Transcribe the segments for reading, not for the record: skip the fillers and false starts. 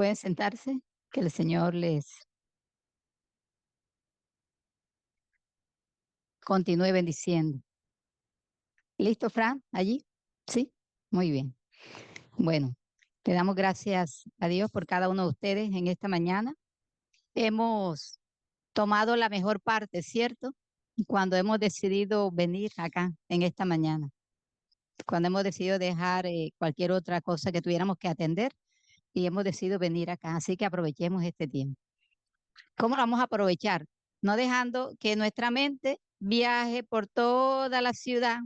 Pueden sentarse, que el Señor les continúe bendiciendo. ¿Listo, Fran? ¿Allí? Sí, muy bien. Bueno, le damos gracias a Dios por cada uno de ustedes en esta mañana. Hemos tomado la mejor parte, ¿cierto? Cuando hemos decidido venir acá en esta mañana, cuando hemos decidido dejar cualquier otra cosa que tuviéramos que atender y hemos decidido venir acá. Así que aprovechemos este tiempo. ¿Cómo lo vamos a aprovechar? No dejando que nuestra mente viaje por toda la ciudad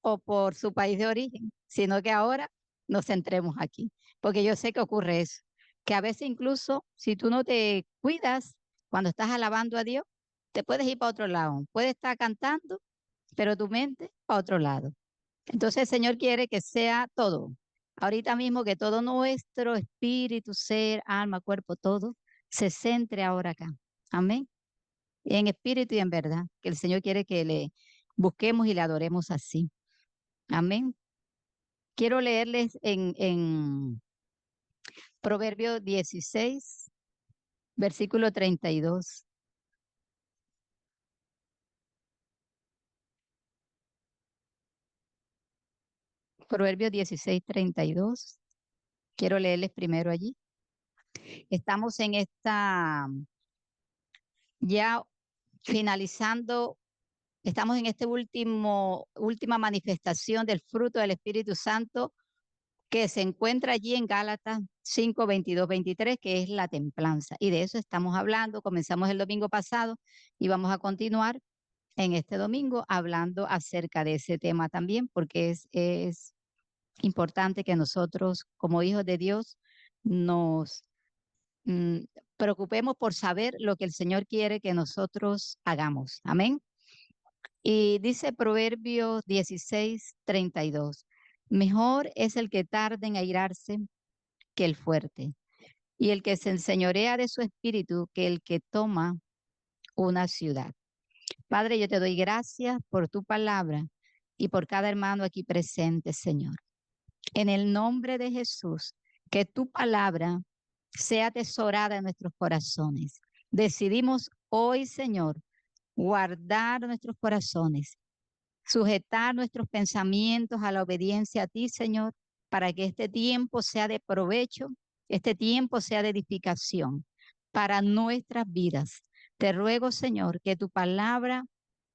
o por su país de origen, sino que ahora nos centremos aquí, porque yo sé que ocurre eso, que a veces incluso si tú no te cuidas cuando estás alabando a Dios, te puedes ir para otro lado, puedes estar cantando, pero tu mente para otro lado. Entonces el Señor quiere que sea todo, ahorita mismo que todo nuestro espíritu, ser, alma, cuerpo, todo se centre ahora acá. Amén. En espíritu y en verdad, que el Señor quiere que le busquemos y le adoremos así. Amén. Quiero leerles en Proverbio 16, versículo 32. Proverbio 16, 32. Quiero leerles primero allí. Estamos en esta, ya finalizando, estamos en este última manifestación del fruto del Espíritu Santo que se encuentra allí en Gálatas 5, 22, 23, que es la templanza. Y de eso estamos hablando. Comenzamos el domingo pasado y vamos a continuar en este domingo hablando acerca de ese tema también, porque es importante que nosotros, como hijos de Dios, nos mm, preocupemos por saber lo que el Señor quiere que nosotros hagamos. Amén. Y dice Proverbios 16, 32, mejor es el que tarda en airarse que el fuerte, y el que se enseñorea de su espíritu que el que toma una ciudad. Padre, yo te doy gracias por tu palabra y por cada hermano aquí presente, Señor. En el nombre de Jesús, que tu palabra sea atesorada en nuestros corazones. Decidimos hoy, Señor, guardar nuestros corazones, sujetar nuestros pensamientos a la obediencia a ti, Señor, para que este tiempo sea de provecho, este tiempo sea de edificación para nuestras vidas. Te ruego, Señor, que tu palabra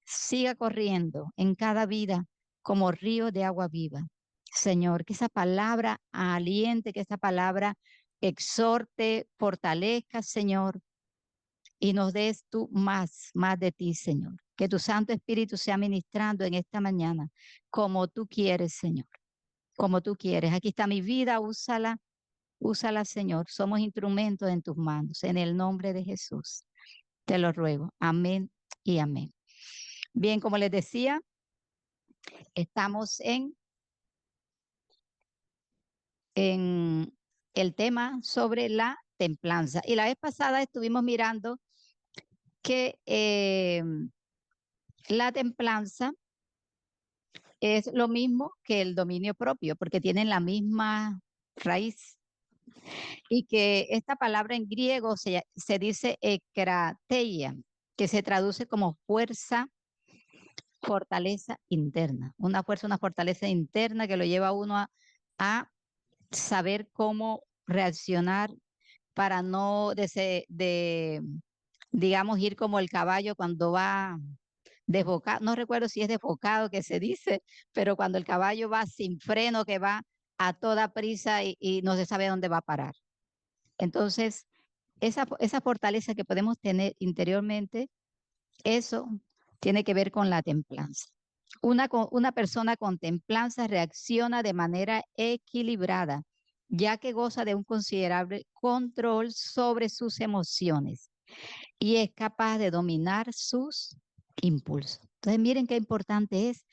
siga corriendo en cada vida como río de agua viva. Señor, que esa palabra aliente, que esa palabra exhorte, fortalezca, Señor, y nos des tú más de ti, Señor. Que tu Santo Espíritu sea ministrando en esta mañana, como tú quieres, Señor, como tú quieres. Aquí está mi vida, úsala, úsala, Señor. Somos instrumentos en tus manos, en el nombre de Jesús. Te lo ruego. Amén y amén. Bien, como les decía, estamos en el tema sobre la templanza. Y la vez pasada estuvimos mirando que la templanza es lo mismo que el dominio propio, porque tienen la misma raíz. Y que esta palabra en griego se dice ekrateia, que se traduce como fuerza, fortaleza interna. Una fuerza, una fortaleza interna que lo lleva a uno a saber cómo reaccionar para no digamos, ir como el caballo cuando va desbocado, no recuerdo si es desbocado que se dice, pero cuando el caballo va sin freno, que va a toda prisa y no se sabe dónde va a parar. Entonces, esa fortaleza que podemos tener interiormente, eso tiene que ver con la templanza. Una persona con templanza reacciona de manera equilibrada, ya que goza de un considerable control sobre sus emociones y es capaz de dominar sus impulsos. Entonces, miren qué importante es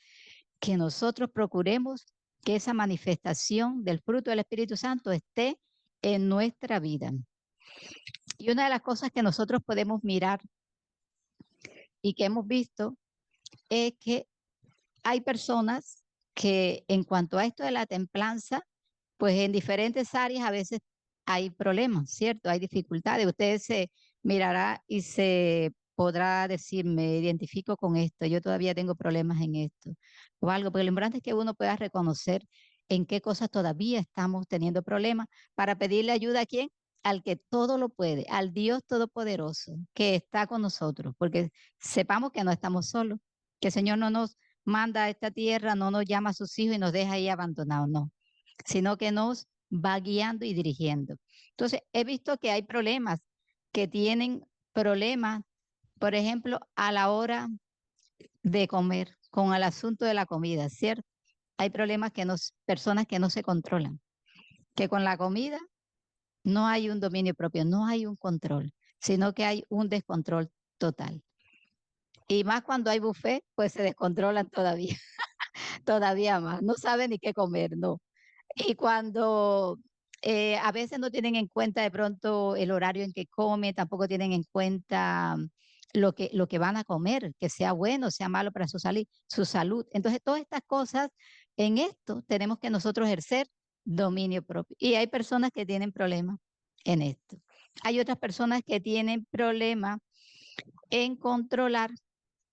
que nosotros procuremos que esa manifestación del fruto del Espíritu Santo esté en nuestra vida. Y una de las cosas que nosotros podemos mirar y que hemos visto es que hay personas que en cuanto a esto de la templanza, pues en diferentes áreas a veces hay problemas, ¿cierto? Hay dificultades. Usted se mirará y se podrá decir, me identifico con esto, yo todavía tengo problemas en esto o algo, pero lo importante es que uno pueda reconocer en qué cosas todavía estamos teniendo problemas para pedirle ayuda a quién, al que todo lo puede, al Dios Todopoderoso que está con nosotros, porque sepamos que no estamos solos, que el Señor no nos manda a esta tierra, no nos llama a sus hijos y nos deja ahí abandonados, no, sino que nos va guiando y dirigiendo. Entonces, he visto que hay problemas que tienen problemas, por ejemplo, a la hora de comer, con el asunto de la comida, ¿cierto? Hay problemas que nos, personas que no se controlan, que con la comida no hay un dominio propio, no hay un control, sino que hay un descontrol total. Y más cuando hay buffet, pues se descontrolan todavía, todavía más. No saben ni qué comer, no. Y cuando a veces no tienen en cuenta de pronto el horario en que come, tampoco tienen en cuenta lo que van a comer, que sea bueno, sea malo para su salud. Entonces, todas estas cosas, en esto tenemos que nosotros ejercer dominio propio. Y hay personas que tienen problemas en esto. Hay otras personas que tienen problemas en controlar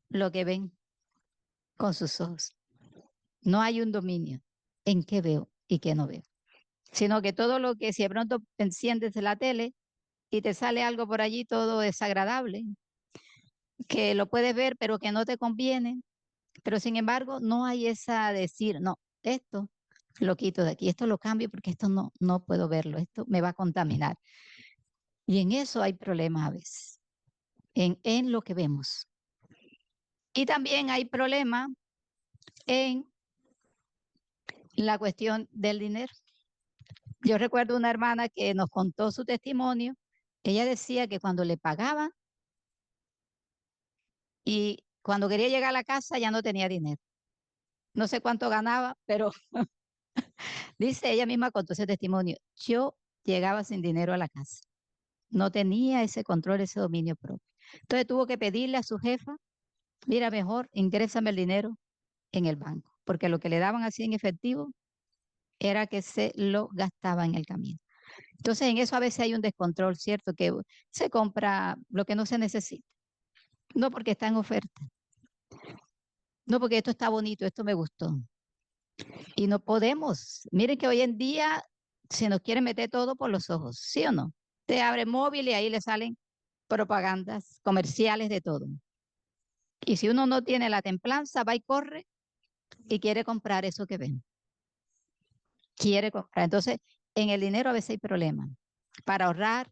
lo que ven con sus ojos. No hay un dominio en qué veo y qué no veo, sino que todo lo que si de pronto enciendes la tele y te sale algo por allí todo desagradable, que lo puedes ver pero que no te conviene, pero sin embargo no hay esa decir, no, esto lo quito de aquí, esto lo cambio porque esto no puedo verlo, esto me va a contaminar. Y en eso hay problemas a veces, en lo que vemos. Y también hay problemas en la cuestión del dinero. Yo recuerdo una hermana que nos contó su testimonio. Ella decía que cuando le pagaban y cuando quería llegar a la casa ya no tenía dinero. No sé cuánto ganaba, pero dice ella misma contó ese testimonio. Yo llegaba sin dinero a la casa. No tenía ese control, ese dominio propio. Entonces tuvo que pedirle a su jefa, mira, mejor ingrésame el dinero en el banco, porque lo que le daban así en efectivo era que se lo gastaba en el camino. Entonces en eso a veces hay un descontrol, ¿cierto? Que se compra lo que no se necesita. No porque está en oferta, no porque esto está bonito, esto me gustó. Y no podemos. Miren que hoy en día se nos quiere meter todo por los ojos, ¿sí o no? Te abre móvil y ahí le salen propagandas comerciales de todo. Y si uno no tiene la templanza, va y corre y quiere comprar eso que ven. Quiere comprar. Entonces, en el dinero a veces hay problemas. Para ahorrar,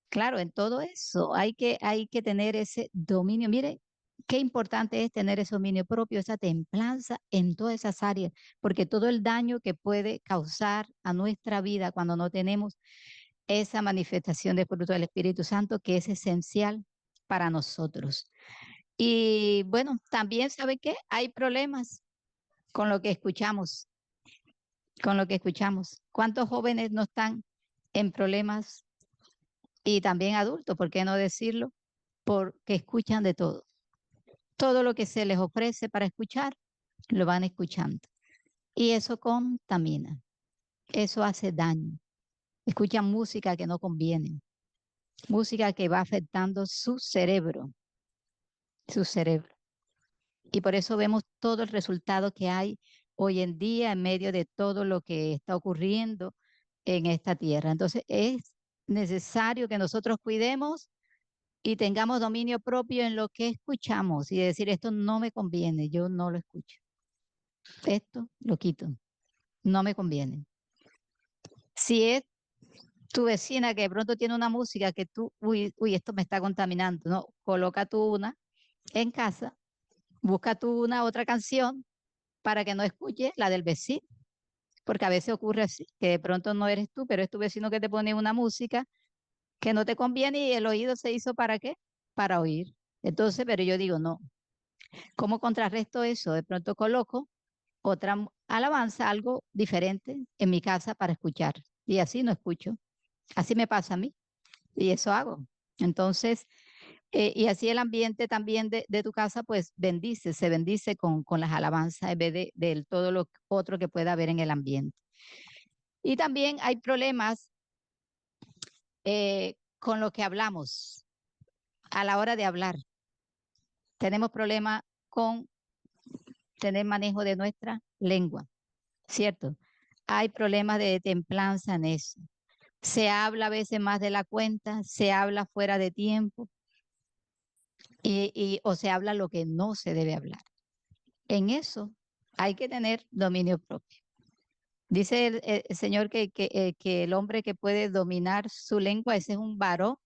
claro, en todo eso hay que tener ese dominio. Mire, qué importante es tener ese dominio propio, esa templanza en todas esas áreas, porque todo el daño que puede causar a nuestra vida cuando no tenemos esa manifestación de fruto del Espíritu Santo que es esencial para nosotros. Y bueno, también sabe que hay problemas con lo que escuchamos, con lo que escuchamos. ¿Cuántos jóvenes no están en problemas y también adultos, por qué no decirlo? Porque escuchan de todo. Todo lo que se les ofrece para escuchar, lo van escuchando. Y eso contamina, eso hace daño. Escuchan música que no conviene, música que va afectando su cerebro, su cerebro. Y por eso vemos todo el resultado que hay hoy en día en medio de todo lo que está ocurriendo en esta tierra. Entonces es necesario que nosotros cuidemos y tengamos dominio propio en lo que escuchamos y decir, esto no me conviene, yo no lo escucho. Esto lo quito, no me conviene. Si es tu vecina que de pronto tiene una música que tú, uy, esto me está contaminando, no, coloca tú una en casa, busca tú una otra canción para que no escuche la del vecino, porque a veces ocurre así, que de pronto no eres tú, pero es tu vecino que te pone una música que no te conviene y el oído se hizo ¿para qué? Para oír. Entonces, pero yo digo, no, ¿cómo contrarresto eso? De pronto coloco otra alabanza, algo diferente en mi casa para escuchar. Y así no escucho. Así me pasa a mí. Y eso hago. Entonces, Y así el ambiente también de tu casa, pues se bendice con las alabanzas en vez de todo lo otro que pueda haber en el ambiente. Y también hay problemas con lo que hablamos a la hora de hablar. Tenemos problemas con tener manejo de nuestra lengua, ¿cierto? Hay problemas de templanza en eso. Se habla a veces más de la cuenta, se habla fuera de tiempo o se habla lo que no se debe hablar. En eso hay que tener dominio propio. Dice el Señor que el hombre que puede dominar su lengua, ese es un varón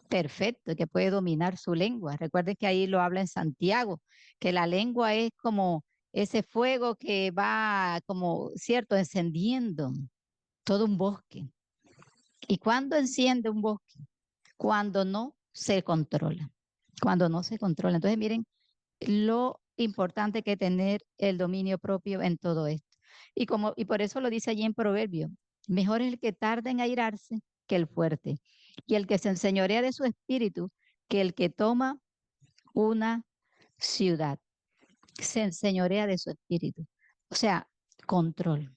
perfecto, que puede dominar su lengua. Recuerden que ahí lo habla en Santiago, que la lengua es como ese fuego que va como, cierto, encendiendo todo un bosque. ¿Y cuándo enciende un bosque? Cuando no se controla, cuando no se controla. Entonces, miren lo importante que es tener el dominio propio en todo esto. Y por eso lo dice allí en Proverbio, mejor es el que tarda en airarse que el fuerte, y el que se enseñorea de su espíritu que el que toma una ciudad. Se enseñorea de su espíritu. O sea, control,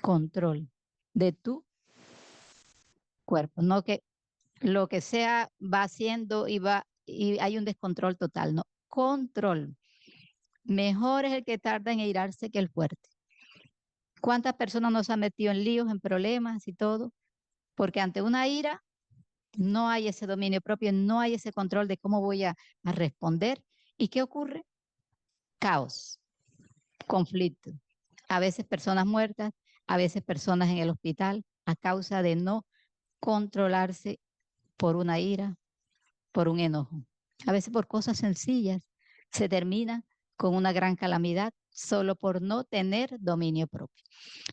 control de tu cuerpo, no que lo que sea va haciendo y hay un descontrol total, no, control. Mejor es el que tarda en airarse que el fuerte. ¿Cuántas personas nos han metido en líos, en problemas y todo? Porque ante una ira no hay ese dominio propio, no hay ese control de cómo voy a responder. ¿Y qué ocurre? Caos, conflicto. A veces personas muertas, a veces personas en el hospital a causa de no controlarse por una ira, por un enojo. A veces por cosas sencillas se termina con una gran calamidad solo por no tener dominio propio.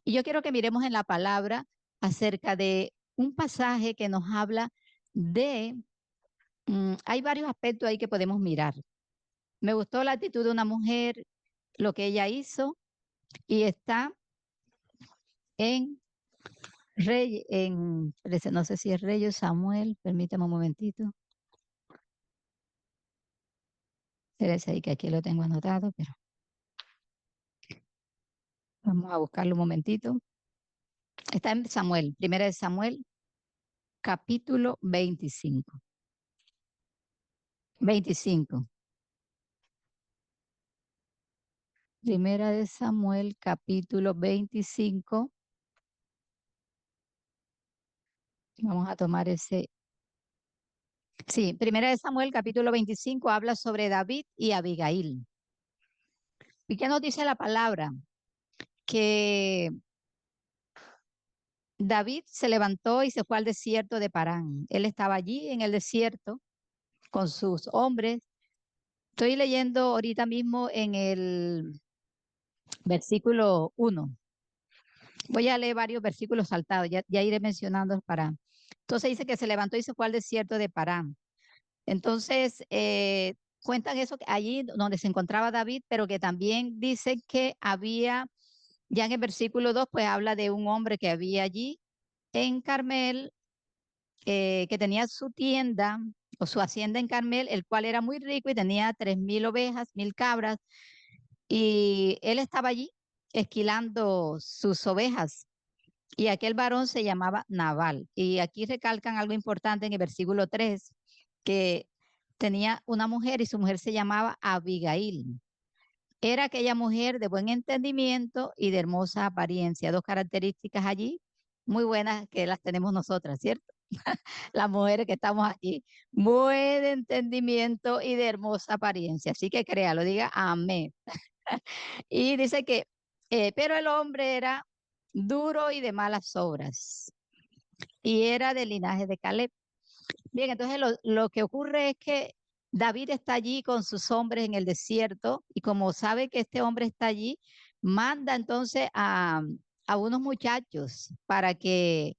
Y yo quiero que miremos en la palabra acerca de un pasaje que nos habla de, hay varios aspectos ahí que podemos mirar. Me gustó la actitud de una mujer, lo que ella hizo, y está en no sé si es Rey o Samuel, permítame un momentito. Espérese ahí que aquí lo tengo anotado, pero vamos a buscarlo un momentito. Está en Samuel, primera de Samuel, capítulo 25. 25. Primera de Samuel, capítulo 25. Vamos a tomar ese. Sí, Primera de Samuel, capítulo 25, habla sobre David y Abigail. ¿Y qué nos dice la palabra? Que David se levantó y se fue al desierto de Parán. Él estaba allí en el desierto con sus hombres. Estoy leyendo ahorita mismo en el versículo 1. Voy a leer varios versículos saltados, ya iré mencionando para. Entonces dice que se levantó y se fue al desierto de Parán. Entonces, cuentan eso allí donde se encontraba David, pero que también dice que había, ya en el versículo 2, pues habla de un hombre que había allí en Carmel, que tenía su tienda o su hacienda en Carmel, el cual era muy rico y tenía 3,000 ovejas, 1,000 cabras, y él estaba allí esquilando sus ovejas. Y aquel varón se llamaba Nabal. Y aquí recalcan algo importante en el versículo 3, que tenía una mujer y su mujer se llamaba Abigail. Era aquella mujer de buen entendimiento y de hermosa apariencia, dos características allí muy buenas que las tenemos nosotras, ¿cierto? Las mujeres que estamos aquí, buen entendimiento y de hermosa apariencia. Así que créalo, diga amén. Y dice que, pero el hombre era duro y de malas obras y era del linaje de Caleb. Bien, entonces lo que ocurre es que David está allí con sus hombres en el desierto y como sabe que este hombre está allí, manda entonces a unos muchachos para que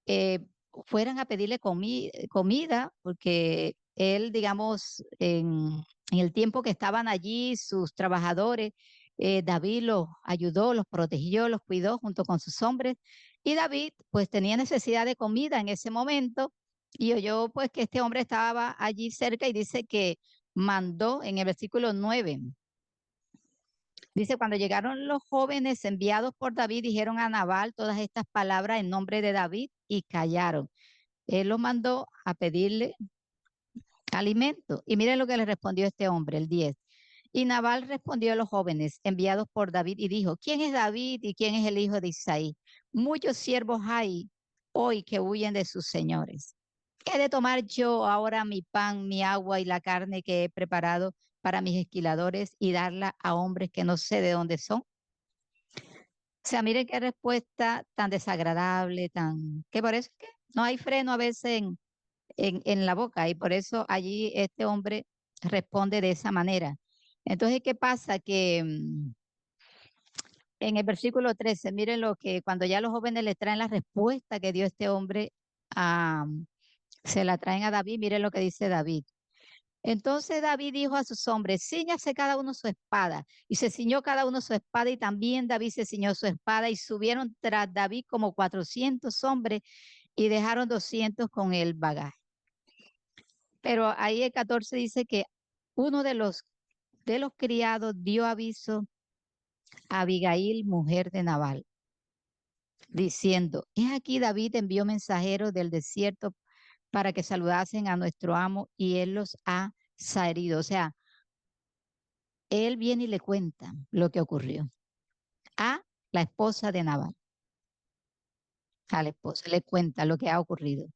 eh, fueran a pedirle comida, porque él, digamos, en el tiempo que estaban allí, sus trabajadores, David los ayudó, los protegió, los cuidó junto con sus hombres. Y David, pues tenía necesidad de comida en ese momento Y oyó pues que este hombre estaba allí cerca y dice que mandó en el versículo 9. Dice, cuando llegaron los jóvenes enviados por David, dijeron a Nabal todas estas palabras en nombre de David y callaron. Él los mandó a pedirle alimento. Y miren lo que le respondió este hombre, el 10. Y Nabal respondió a los jóvenes enviados por David y dijo, ¿quién es David y quién es el hijo de Isaí? Muchos siervos hay hoy que huyen de sus señores. ¿Qué he de tomar yo ahora mi pan, mi agua y la carne que he preparado para mis esquiladores y darla a hombres que no sé de dónde son? O sea, miren qué respuesta tan desagradable, tan que por eso es que no hay freno a veces en la boca y por eso allí este hombre responde de esa manera. Entonces, ¿qué pasa? Que en el versículo 13, miren lo que cuando ya los jóvenes le traen la respuesta que dio este hombre, a, se la traen a David, miren lo que dice David. Entonces David dijo a sus hombres, ciñase cada uno su espada. Y se ciñó cada uno su espada y también David se ciñó su espada y subieron tras David como 400 hombres y dejaron 200 con el bagaje. Pero ahí el 14 dice que uno de los criados dio aviso a Abigail, mujer de Nabal, diciendo, he aquí David envió mensajeros del desierto para que saludasen a nuestro amo y él los ha herido. O sea, él viene y le cuenta lo que ocurrió a la esposa de Nabal. A la esposa le cuenta lo que ha ocurrido.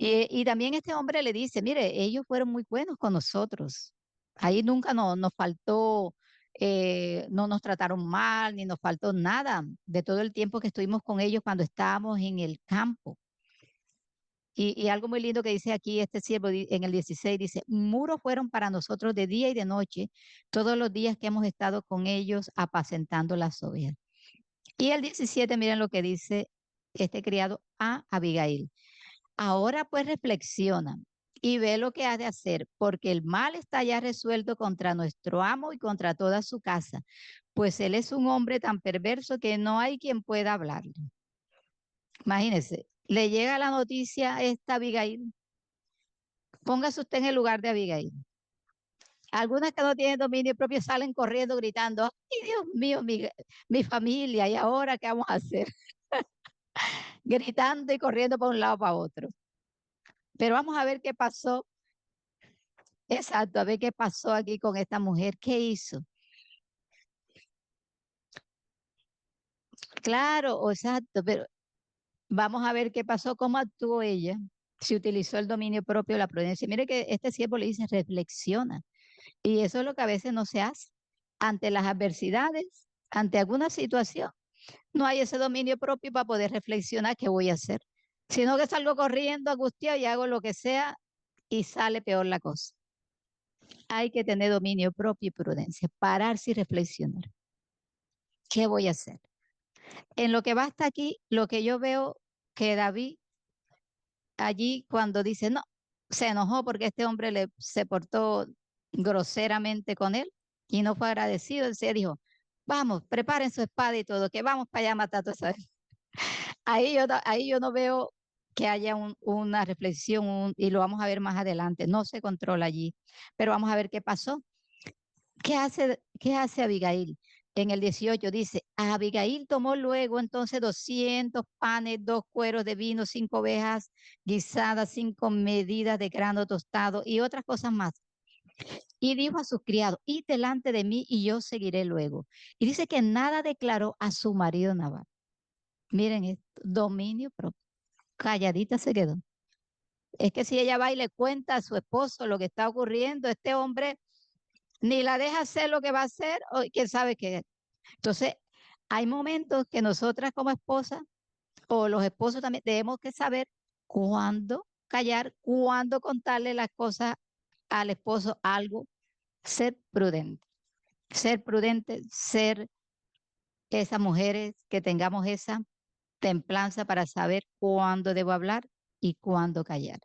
Y también este hombre le dice, mire, ellos fueron muy buenos con nosotros. Ahí nunca nos faltó, no nos trataron mal, ni nos faltó nada de todo el tiempo que estuvimos con ellos cuando estábamos en el campo. Y algo muy lindo que dice aquí este siervo en el 16, dice, muros fueron para nosotros de día y de noche, todos los días que hemos estado con ellos apacentando las ovejas. Y el 17, miren lo que dice este criado a Abigail. Ahora pues reflexiona y ve lo que has de hacer, porque el mal está ya resuelto contra nuestro amo y contra toda su casa, pues él es un hombre tan perverso que no hay quien pueda hablarle. Imagínense, le llega la noticia a esta Abigail. Póngase usted en el lugar de Abigail. Algunas que no tienen dominio propio salen corriendo gritando, ay Dios mío, mi familia, ¿y ahora qué vamos a hacer? Gritando y corriendo para un lado para otro. Pero vamos a ver qué pasó. Exacto, a ver qué pasó aquí con esta mujer. ¿Qué hizo? Claro, exacto, pero vamos a ver qué pasó, cómo actuó ella. Si utilizó el dominio propio, la prudencia. Mire que este siervo le dice, reflexiona. Y eso es lo que a veces no se hace. Ante las adversidades, ante alguna situación, no hay ese dominio propio para poder reflexionar qué voy a hacer. Sino que salgo corriendo, angustiado y hago lo que sea y sale peor la cosa. Hay que tener dominio propio y prudencia, pararse y reflexionar. ¿Qué voy a hacer? En lo que va hasta aquí, lo que yo veo que David allí cuando dice, no, se enojó porque este hombre se portó groseramente con él y no fue agradecido. Él se dijo, vamos, preparen su espada y todo, que vamos para allá a matar a toda esa gente". Ahí yo no veo que haya una reflexión y lo vamos a ver más adelante. No se controla allí, pero vamos a ver qué pasó. ¿Qué hace Abigail? En el 18 dice, Abigail tomó luego entonces 200 panes, 2 cueros de vino, 5 ovejas guisadas, 5 medidas de grano tostado y otras cosas más. Y dijo a sus criados, id delante de mí y yo seguiré luego. Y dice que nada declaró a su marido Nabal. Miren esto, dominio propio. Calladita se quedó. Es que si ella va y le cuenta a su esposo lo que está ocurriendo, este hombre ni la deja hacer lo que va a hacer, o quién sabe qué. Entonces, hay momentos que nosotras como esposas o los esposos también debemos que saber cuándo callar, cuándo contarle las cosas al esposo, algo, ser prudente, ser esas mujeres que tengamos esa templanza para saber cuándo debo hablar y cuándo callar.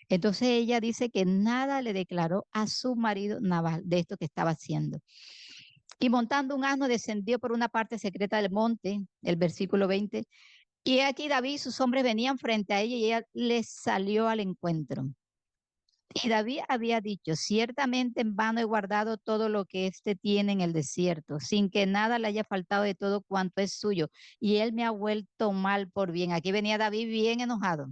Entonces ella dice que nada le declaró a su marido Nabal de esto que estaba haciendo. Y montando un asno descendió por una parte secreta del monte, el versículo 20, Y aquí David y sus hombres venían frente a ella y ella les salió al encuentro. Y David había dicho, ciertamente en vano he guardado todo lo que éste tiene en el desierto, sin que nada le haya faltado de todo cuanto es suyo. Y él me ha vuelto mal por bien. Aquí venía David bien enojado.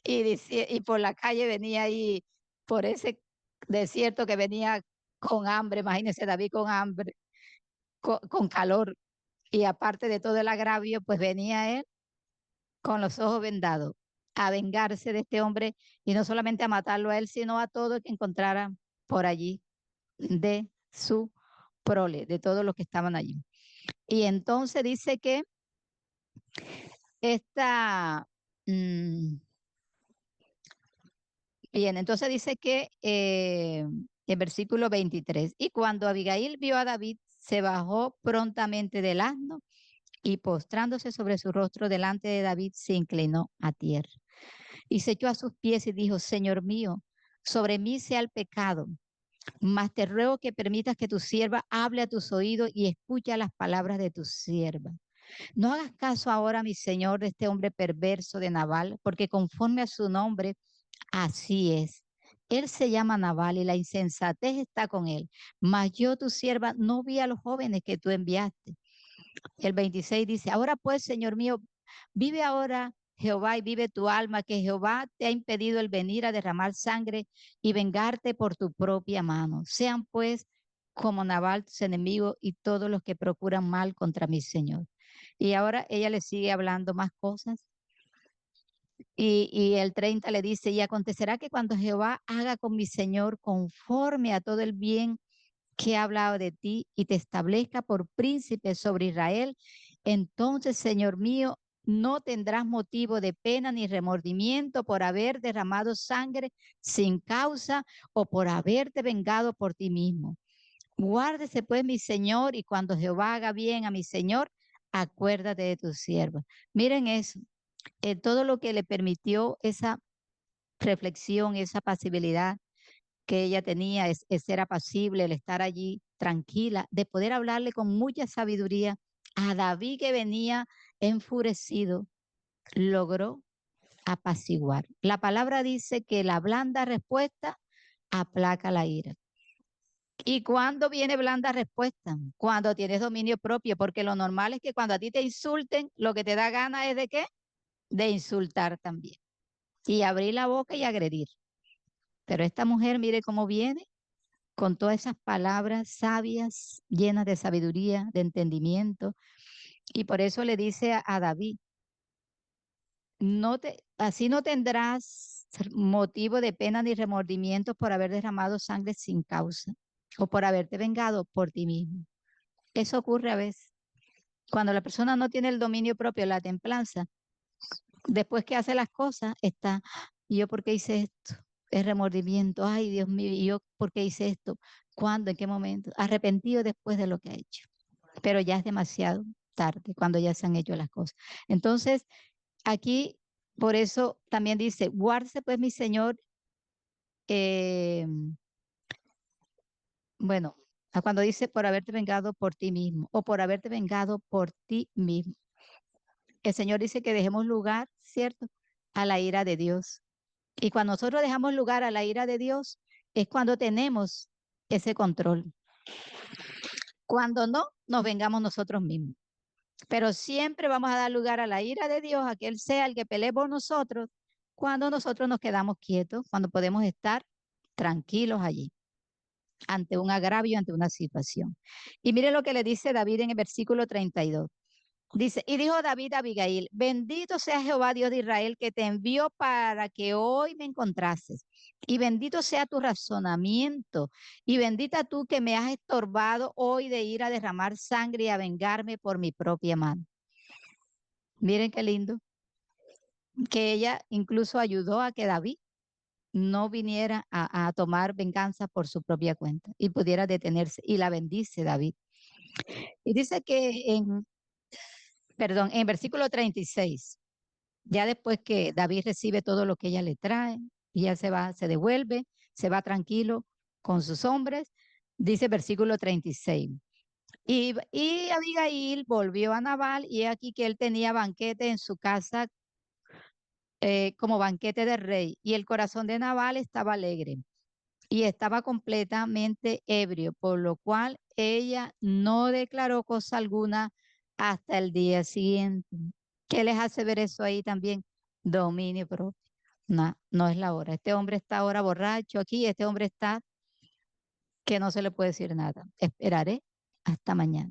Y por la calle venía ahí, por ese desierto que venía con hambre. Imagínese David con hambre, con calor. Y aparte de todo el agravio, pues venía él con los ojos vendados a vengarse de este hombre y no solamente a matarlo a él, sino a todo el que encontrara por allí de su prole, de todos los que estaban allí. Y entonces dice que esta, mm, bien, entonces dice que en versículo 23, y cuando Abigail vio a David, se bajó prontamente del asno y postrándose sobre su rostro delante de David, se inclinó a tierra. Y se echó a sus pies y dijo, Señor mío, sobre mí sea el pecado, mas te ruego que permitas que tu sierva hable a tus oídos y escuche las palabras de tu sierva. No hagas caso ahora, mi señor, de este hombre perverso de Nabal, porque conforme a su nombre, así es. Él se llama Nabal y la insensatez está con él. Mas yo, tu sierva, no vi a los jóvenes que tú enviaste. El 26 dice, ahora pues, Señor mío, vive ahora Jehová y vive tu alma, que Jehová te ha impedido el venir a derramar sangre y vengarte por tu propia mano. Sean pues como Nabal tus enemigos y todos los que procuran mal contra mi Señor. Y ahora ella le sigue hablando más cosas. Y el 30 le dice, y acontecerá que cuando Jehová haga con mi Señor conforme a todo el bien que ha hablado de ti y te establezca por príncipe sobre Israel, entonces, Señor mío, no tendrás motivo de pena ni remordimiento por haber derramado sangre sin causa o por haberte vengado por ti mismo. Guárdese pues mi Señor y cuando Jehová haga bien a mi Señor, acuérdate de tu sierva. Miren eso, todo lo que le permitió esa reflexión, esa pasibilidad que ella tenía, es ser apacible, el estar allí tranquila, de poder hablarle con mucha sabiduría a David que venía enfurecido, logró apaciguar. La palabra dice que la blanda respuesta aplaca la ira. ¿Y cuándo viene blanda respuesta? Cuando tienes dominio propio, porque lo normal es que cuando a ti te insulten, lo que te da gana es de qué? De insultar también. Y abrir la boca y agredir. Pero esta mujer, mire cómo viene con todas esas palabras sabias, llenas de sabiduría, de entendimiento. Y por eso le dice a David, así no tendrás motivo de pena ni remordimiento por haber derramado sangre sin causa o por haberte vengado por ti mismo. Eso ocurre a veces. Cuando la persona no tiene el dominio propio, la templanza, después que hace las cosas, está, ¿y yo por qué hice esto? El remordimiento, ay Dios mío, ¿y yo por qué hice esto? ¿Cuándo? ¿En qué momento? Arrepentido después de lo que ha hecho. Pero ya es demasiado tarde cuando ya se han hecho las cosas. Entonces, aquí, por eso también dice, guárdese pues mi Señor, eh, bueno, a cuando dice por haberte vengado por ti mismo o por haberte vengado por ti mismo. El Señor dice que dejemos lugar, ¿cierto?, a la ira de Dios. Y cuando nosotros dejamos lugar a la ira de Dios, es cuando tenemos ese control. Cuando no, nos vengamos nosotros mismos. Pero siempre vamos a dar lugar a la ira de Dios, a que Él sea el que pelee por nosotros, cuando nosotros nos quedamos quietos, cuando podemos estar tranquilos allí, ante un agravio, ante una situación. Y mire lo que le dice David en el versículo 32. Dice, y dijo David a Abigail, bendito sea Jehová Dios de Israel que te envió para que hoy me encontrases. Y bendito sea tu razonamiento. Y bendita tú que me has estorbado hoy de ir a derramar sangre y a vengarme por mi propia mano. Miren qué lindo, que ella incluso ayudó a que David no viniera a tomar venganza por su propia cuenta y pudiera detenerse. Y la bendice David. Y dice que perdón, en versículo 36. Ya después que David recibe todo lo que ella le trae, y ya se va, se devuelve, se va tranquilo con sus hombres, dice versículo 36. Y Abigail volvió a Nabal y he aquí que él tenía banquete en su casa como banquete de rey y el corazón de Nabal estaba alegre y estaba completamente ebrio, por lo cual ella no declaró cosa alguna hasta el día siguiente. ¿Qué les hace ver eso ahí también? Dominio propio. No, no es la hora. Este hombre está ahora borracho aquí, este hombre está que no se le puede decir nada. Esperaré hasta mañana.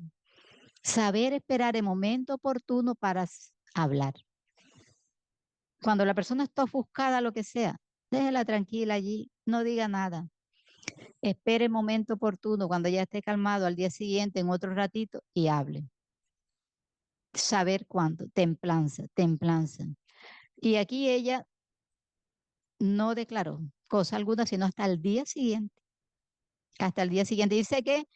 Saber esperar el momento oportuno para hablar. Cuando la persona está ofuscada, lo que sea, déjela tranquila allí, no diga nada. Espere el momento oportuno, cuando ya esté calmado al día siguiente, en otro ratito, y hable. Saber cuándo, templanza, templanza. Y aquí ella no declaró cosa alguna, sino hasta el día siguiente. Hasta el día siguiente. Dice que,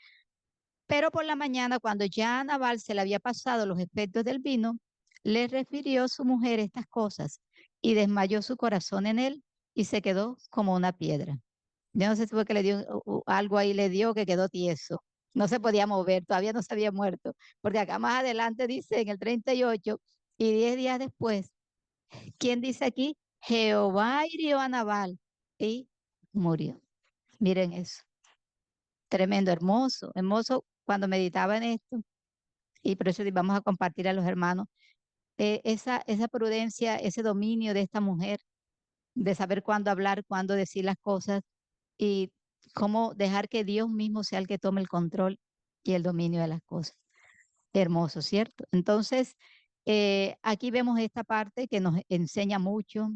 pero por la mañana, cuando ya a Nabal se le había pasado los efectos del vino, le refirió su mujer estas cosas y desmayó su corazón en él y se quedó como una piedra. Yo no sé si fue que le dio algo ahí, le dio que quedó tieso. No se podía mover, todavía no se había muerto. Porque acá más adelante dice en el 38 y 10 días después, ¿quién dice aquí? Jehová hirió a Nabal y murió. Miren eso. Tremendo, hermoso, hermoso cuando meditaba en esto. Y por eso vamos a compartir a los hermanos esa prudencia, ese dominio de esta mujer, de saber cuándo hablar, cuándo decir las cosas y cómo dejar que Dios mismo sea el que tome el control y el dominio de las cosas. Hermoso, ¿cierto? Entonces, aquí vemos esta parte que nos enseña mucho,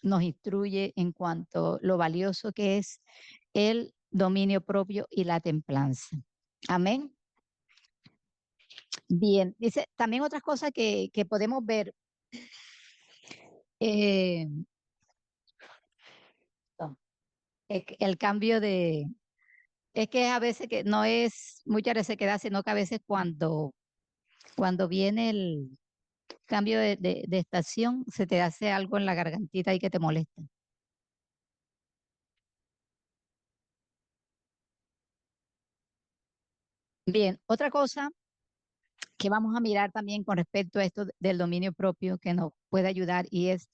nos instruye en cuanto a lo valioso que es el dominio propio y la templanza. Amén. Bien, dice también otras cosas que podemos ver. eh, no, el cambio de, es que a veces que no es mucha resequedad, sino que a veces cuando viene el cambio de estación, se te hace algo en la gargantita y que te molesta. Bien, otra cosa que vamos a mirar también con respecto a esto del dominio propio que nos puede ayudar y es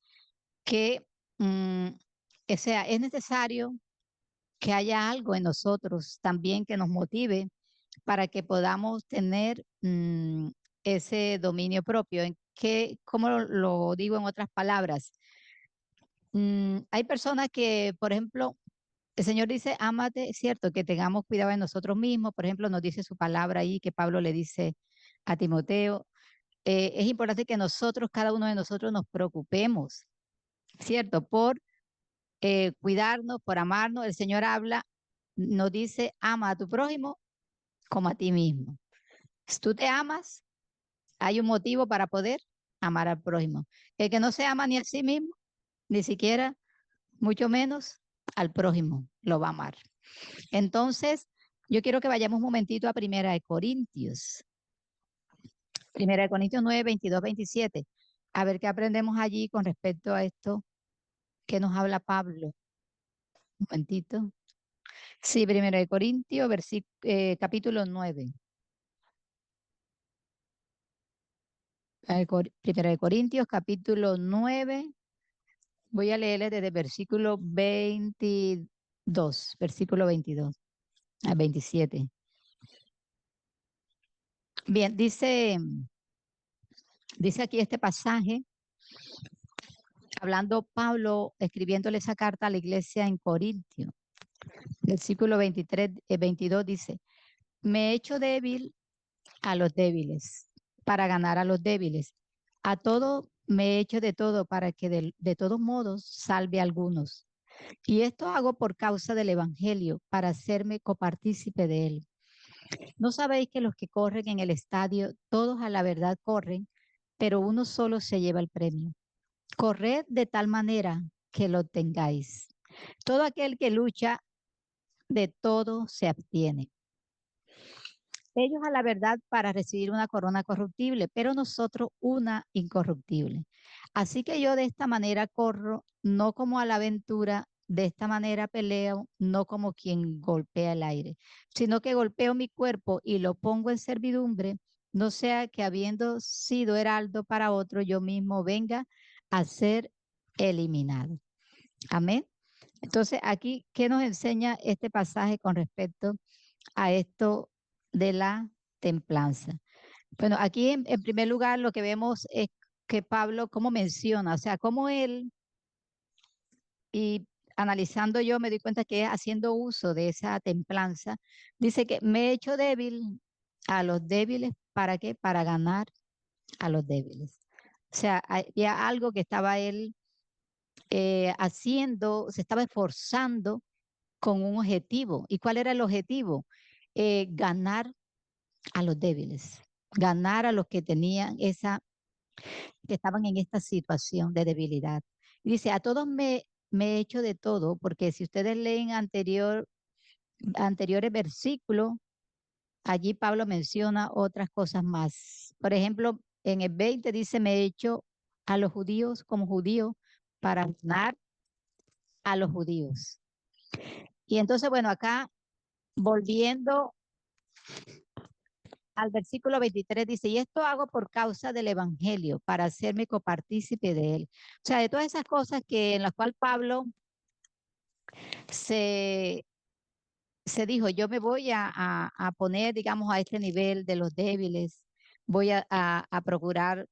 que, mm, o sea, es necesario que haya algo en nosotros también que nos motive para que podamos tener ese dominio propio. ¿Cómo lo digo en otras palabras? Hay personas que, por ejemplo, el Señor dice, ámate, es cierto, que tengamos cuidado de nosotros mismos. Por ejemplo, nos dice su palabra ahí que Pablo le dice a Timoteo. Es importante que nosotros, cada uno de nosotros, nos preocupemos, ¿cierto? Por cuidarnos, por amarnos. El Señor habla, nos dice, ama a tu prójimo como a ti mismo. Si tú te amas, hay un motivo para poder amar al prójimo. El que no se ama ni a sí mismo, ni siquiera, mucho menos, al prójimo lo va a amar. Entonces, yo quiero que vayamos un momentito a Primera de Corintios. Primera de Corintios 9, 22, 27. A ver qué aprendemos allí con respecto a esto que nos habla Pablo. Un momentito. Sí, Primera de Corintios, capítulo 9. Primera de Corintios, capítulo 9. Voy a leerle desde versículo 22, versículo 22 al 27. Bien, dice aquí este pasaje, hablando Pablo, escribiéndole esa carta a la iglesia en Corintio. Versículo 23, 22 dice, me he hecho débil a los débiles, para ganar a los débiles. A todo me he hecho de todo para que de todos modos salve a algunos. Y esto hago por causa del Evangelio, para hacerme copartícipe de él. ¿No sabéis que los que corren en el estadio, todos a la verdad corren, pero uno solo se lleva el premio? Corred de tal manera que lo tengáis. Todo aquel que lucha, de todo se abstiene. Ellos a la verdad para recibir una corona corruptible, pero nosotros una incorruptible. Así que yo de esta manera corro, no como a la aventura, de esta manera peleo, no como quien golpea el aire, sino que golpeo mi cuerpo y lo pongo en servidumbre, no sea que habiendo sido heraldo para otro, yo mismo venga a ser eliminado. Amén. Entonces, aquí, ¿qué nos enseña este pasaje con respecto a esto de la templanza? Bueno, aquí en primer lugar lo que vemos es que Pablo, cómo menciona, o sea, cómo él, y analizando yo me di cuenta que haciendo uso de esa templanza, dice que me he hecho débil a los débiles, ¿para qué? Para ganar a los débiles. O sea, había algo que estaba él haciendo, se estaba esforzando con un objetivo. ¿Y cuál era el objetivo? Ganar a los débiles, ganar a los que tenían esa, que estaban en esta situación de debilidad. Y dice, a todos me he hecho de todo, porque si ustedes leen anteriores versículos, allí Pablo menciona otras cosas más. Por ejemplo, en el 20 dice, me he hecho a los judíos como judíos para ganar a los judíos. Y entonces, bueno, acá volviendo al versículo 23 dice, y esto hago por causa del evangelio, para hacerme copartícipe de él. O sea, de todas esas cosas que en las cuales Pablo se, se dijo, yo me voy a poner, digamos, a este nivel de los débiles, voy a procurar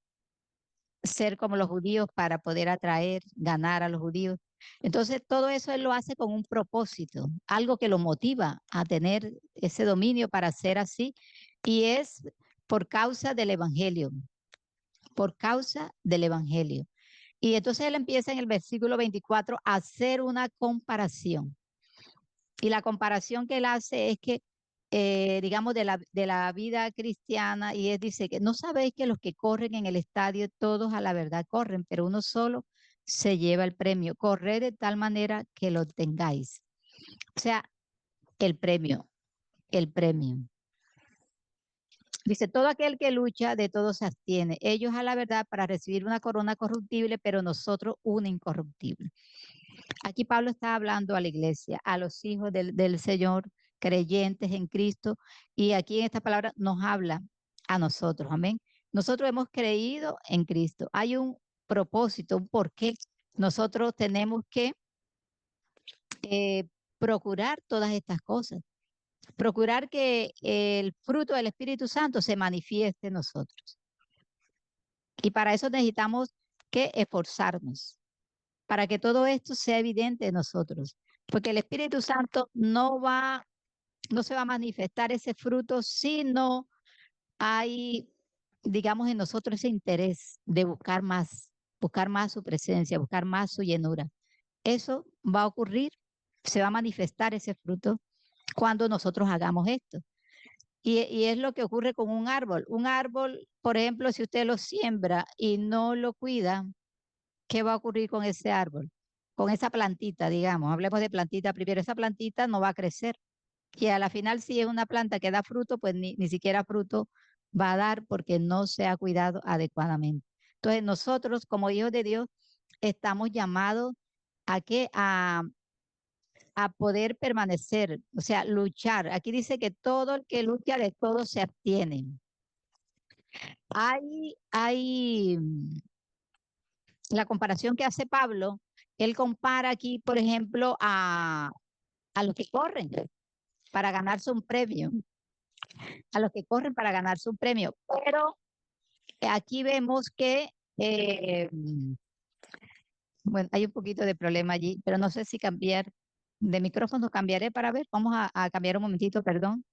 ser como los judíos para poder atraer, ganar a los judíos. Entonces, todo eso él lo hace con un propósito, algo que lo motiva a tener ese dominio para ser así, y es por causa del evangelio, por causa del evangelio. Y entonces él empieza en el versículo 24 a hacer una comparación. Y la comparación que él hace es que, digamos, de la vida cristiana, y él dice que no sabéis que los que corren en el estadio, todos a la verdad corren, pero uno solo se lleva el premio. Corred de tal manera que lo tengáis. O sea, el premio, el premio. Dice, todo aquel que lucha, de todo se abstiene. Ellos a la verdad para recibir una corona corruptible, pero nosotros una incorruptible. Aquí Pablo está hablando a la iglesia, a los hijos del Señor, creyentes en Cristo, y aquí en esta palabra nos habla a nosotros, amén. Nosotros hemos creído en Cristo. Hay un propósito, un porqué. Nosotros tenemos que eh, procurar todas estas cosas, procurar que el fruto del Espíritu Santo se manifieste en nosotros. Y para eso necesitamos que esforzarnos, para que todo esto sea evidente en nosotros. Porque el Espíritu Santo no se va a manifestar ese fruto si no hay, digamos, en nosotros ese interés de buscar más su presencia, buscar más su llenura. Eso va a ocurrir, se va a manifestar ese fruto cuando nosotros hagamos esto. Y es lo que ocurre con un árbol. Un árbol, por ejemplo, si usted lo siembra y no lo cuida, ¿qué va a ocurrir con ese árbol? Con esa plantita, digamos, hablemos de plantita primero, esa plantita no va a crecer. Y a la final, si es una planta que da fruto, pues ni siquiera fruto va a dar porque no se ha cuidado adecuadamente. Entonces, nosotros como hijos de Dios estamos llamados a que a poder permanecer, o sea, luchar. Aquí dice que todo el que lucha de todo se abstiene. Hay la comparación que hace Pablo, él compara aquí, por ejemplo, a los que corren para ganarse un premio, a los que corren para ganarse un premio. Pero aquí vemos que, bueno, hay un poquito de problema allí, pero no sé si cambiar de micrófono, cambiaré para ver. Vamos a cambiar un momentito, perdón.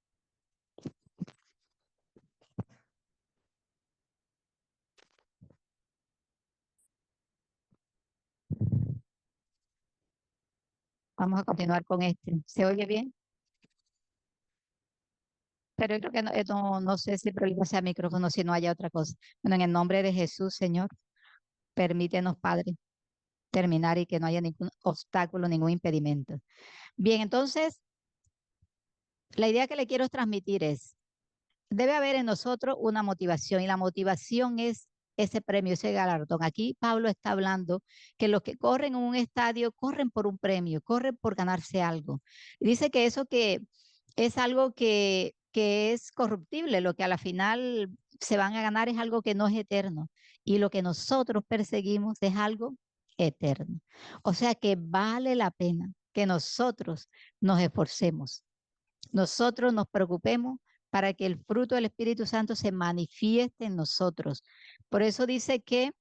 Vamos a continuar con este. ¿Se oye bien? Pero yo creo que no sé si el problema sea micrófono, si no haya otra cosa. Bueno, en el nombre de Jesús, Señor, permítenos, Padre, terminar y que no haya ningún obstáculo, ningún impedimento. Bien, entonces, la idea que le quiero transmitir es, debe haber en nosotros una motivación y la motivación es ese premio, ese galardón. Aquí Pablo está hablando que los que corren en un estadio corren por un premio, corren por ganarse algo. Y dice que eso que es algo que es corruptible, lo que a la final se van a ganar es algo que no es eterno. Y lo que nosotros perseguimos es algo eterno. O sea que vale la pena que nosotros nos esforcemos, nosotros nos preocupemos para que el fruto del Espíritu Santo se manifieste en nosotros. Por eso dice que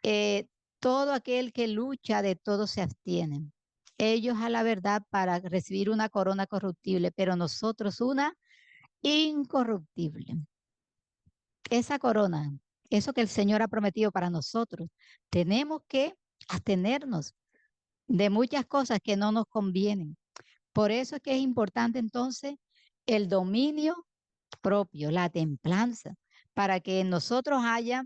eh, todo aquel que lucha de todo se abstiene. Ellos a la verdad para recibir una corona corruptible, pero nosotros una incorruptible. Esa corona, eso que el Señor ha prometido para nosotros, tenemos que abstenernos de muchas cosas que no nos convienen. Por eso es que es importante entonces el dominio propio, la templanza, para que en nosotros haya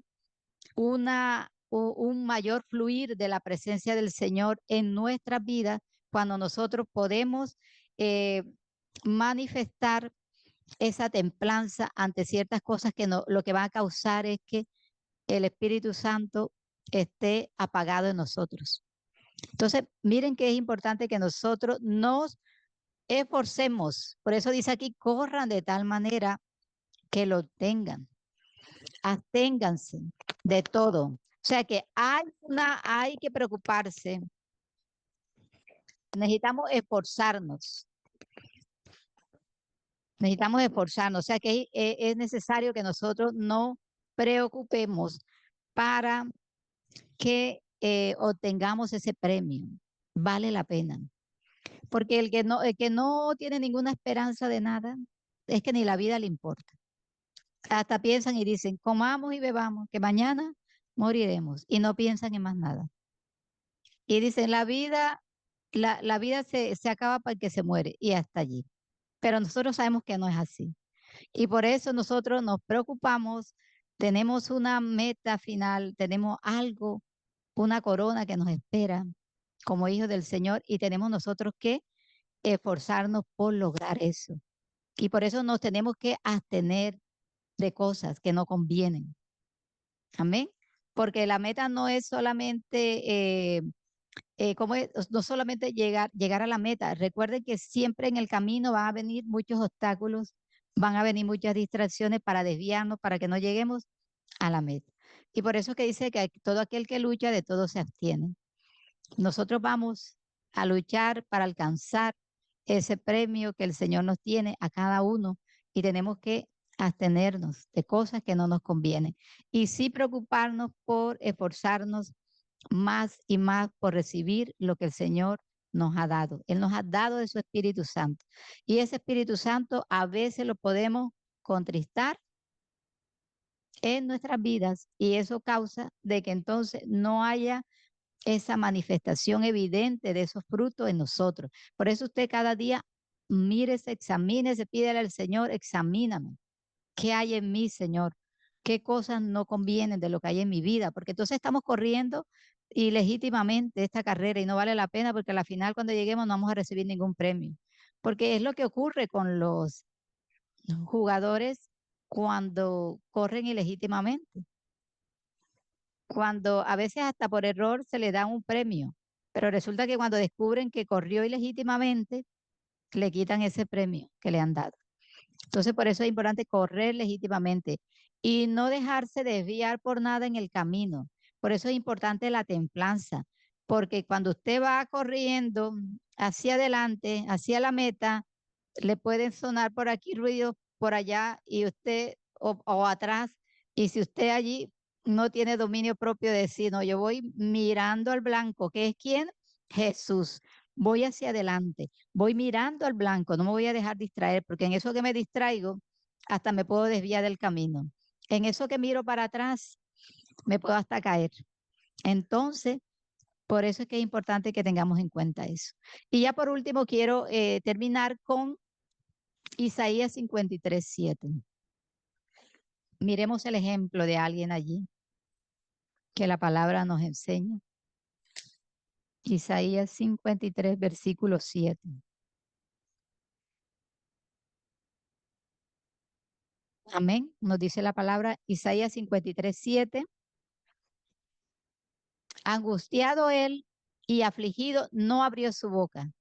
un mayor fluir de la presencia del Señor en nuestras vidas cuando nosotros podemos eh, manifestar esa templanza ante ciertas cosas que no, lo que va a causar es que el Espíritu Santo esté apagado en nosotros. Entonces, miren que es importante que nosotros nos esforcemos. Por eso dice aquí, corran de tal manera que lo tengan. Absténganse de todo. O sea que hay que preocuparse. Necesitamos esforzarnos. Necesitamos esforzarnos. O sea que es necesario que nosotros nos preocupemos para que obtengamos ese premio. Vale la pena. Porque el que no tiene ninguna esperanza de nada, es que ni la vida le importa. Hasta piensan y dicen, comamos y bebamos, que mañana moriremos. Y no piensan en más nada. Y dicen, la vida se acaba para el que se muere y hasta allí. Pero nosotros sabemos que no es así. Y por eso nosotros nos preocupamos, tenemos una meta final, tenemos algo, una corona que nos espera como hijos del Señor y tenemos nosotros que esforzarnos por lograr eso. Y por eso nos tenemos que abstener de cosas que no convienen. Amén. Porque la meta no es solamente no solamente llegar a la meta. Recuerden que siempre en el camino van a venir muchos obstáculos, van a venir muchas distracciones para desviarnos, para que no lleguemos a la meta. Y por eso que dice que todo aquel que lucha de todo se abstiene. Nosotros vamos a luchar para alcanzar ese premio que el Señor nos tiene a cada uno y tenemos que abstenernos de cosas que no nos convienen y sí preocuparnos por esforzarnos más y más por recibir lo que el Señor nos ha dado. Él nos ha dado de su Espíritu Santo. Y ese Espíritu Santo a veces lo podemos contristar en nuestras vidas y eso causa de que entonces no haya esa manifestación evidente de esos frutos en nosotros. Por eso usted cada día mírese, examínese, pídele al Señor, examíname. ¿Qué hay en mí, Señor? ¿Qué cosas no convienen de lo que hay en mi vida? Porque entonces estamos corriendo ilegítimamente esta carrera y no vale la pena porque al final cuando lleguemos no vamos a recibir ningún premio. Porque es lo que ocurre con los jugadores cuando corren ilegítimamente. Cuando a veces hasta por error se le da un premio, pero resulta que cuando descubren que corrió ilegítimamente, le quitan ese premio que le han dado. Entonces, por eso es importante correr legítimamente y no dejarse desviar por nada en el camino. Por eso es importante la templanza, porque cuando usted va corriendo hacia adelante, hacia la meta, le pueden sonar por aquí ruidos, por allá y usted o atrás, y si usted allí no tiene dominio propio de decir, no, yo voy mirando al blanco, ¿que es quién? Jesús. Voy hacia adelante, voy mirando al blanco, no me voy a dejar distraer, porque en eso que me distraigo, hasta me puedo desviar del camino. En eso que miro para atrás, me puedo hasta caer. Entonces, por eso es que es importante que tengamos en cuenta eso. Y ya por último, quiero terminar con Isaías 53:7. Miremos el ejemplo de alguien allí que la palabra nos enseña. Isaías 53, versículo 7. Amén. Nos dice la palabra Isaías 53:7. Angustiado él y afligido, no abrió su boca.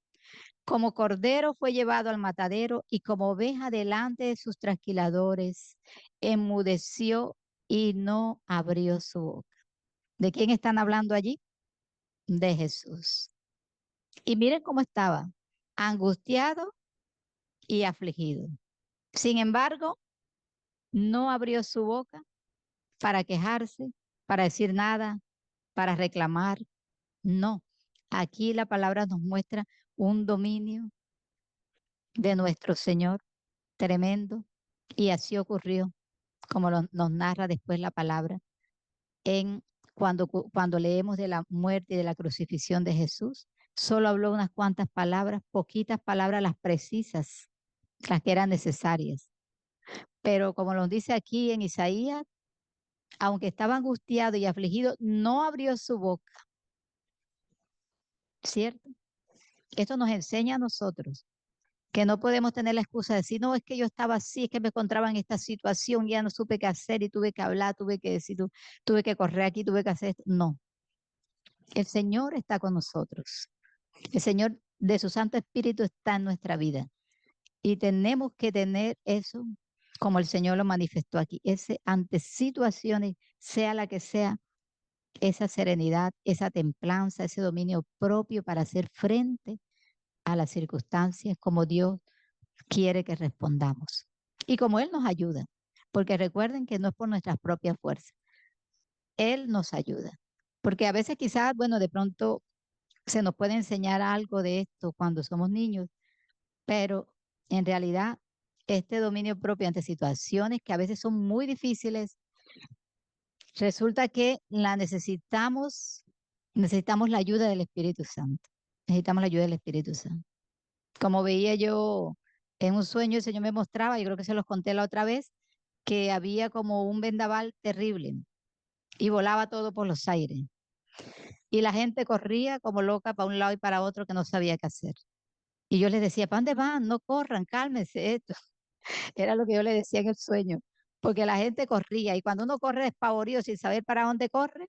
Como cordero fue llevado al matadero y como oveja delante de sus trasquiladores, enmudeció y no abrió su boca. ¿De quién están hablando allí? De Jesús. Y miren cómo estaba, angustiado y afligido. Sin embargo, no abrió su boca para quejarse, para decir nada, para reclamar. No. Aquí la palabra nos muestra un dominio de nuestro Señor tremendo. Y así ocurrió, como nos narra después la palabra, en cuando leemos de la muerte y de la crucifixión de Jesús. Solo habló unas cuantas palabras, poquitas palabras, las precisas, las que eran necesarias. Pero como nos dice aquí en Isaías, aunque estaba angustiado y afligido, no abrió su boca, ¿cierto? Esto nos enseña a nosotros que no podemos tener la excusa de decir, no, es que yo estaba así, es que me encontraba en esta situación, ya no supe qué hacer y tuve que hablar, tuve que decir, tuve que correr aquí, tuve que hacer esto. No, el Señor está con nosotros. El Señor de su Santo Espíritu está en nuestra vida y tenemos que tener eso como el Señor lo manifestó aquí, ese ante situaciones, sea la que sea, esa serenidad, esa templanza, ese dominio propio para hacer frente a las circunstancias como Dios quiere que respondamos y como Él nos ayuda, porque recuerden que no es por nuestras propias fuerzas, Él nos ayuda, porque a veces quizás, bueno, de pronto se nos puede enseñar algo de esto cuando somos niños, pero en realidad este dominio propio ante situaciones que a veces son muy difíciles, resulta que la necesitamos la ayuda del Espíritu Santo, necesitamos la ayuda del Espíritu Santo. Como veía yo en un sueño, el Señor me mostraba, yo creo que se los conté la otra vez, que había como un vendaval terrible y volaba todo por los aires. Y la gente corría como loca para un lado y para otro que no sabía qué hacer. Y yo les decía, ¿para dónde van? No corran, cálmense. Esto era lo que yo les decía en el sueño, porque la gente corría y cuando uno corre despavorido sin saber para dónde corre,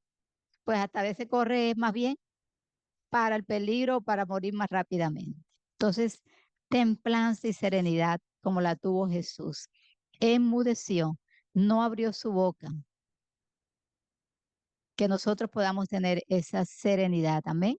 pues hasta a veces corre más bien para el peligro o para morir más rápidamente. Entonces, templanza y serenidad como la tuvo Jesús. Enmudeció, no abrió su boca. Que nosotros podamos tener esa serenidad, amén.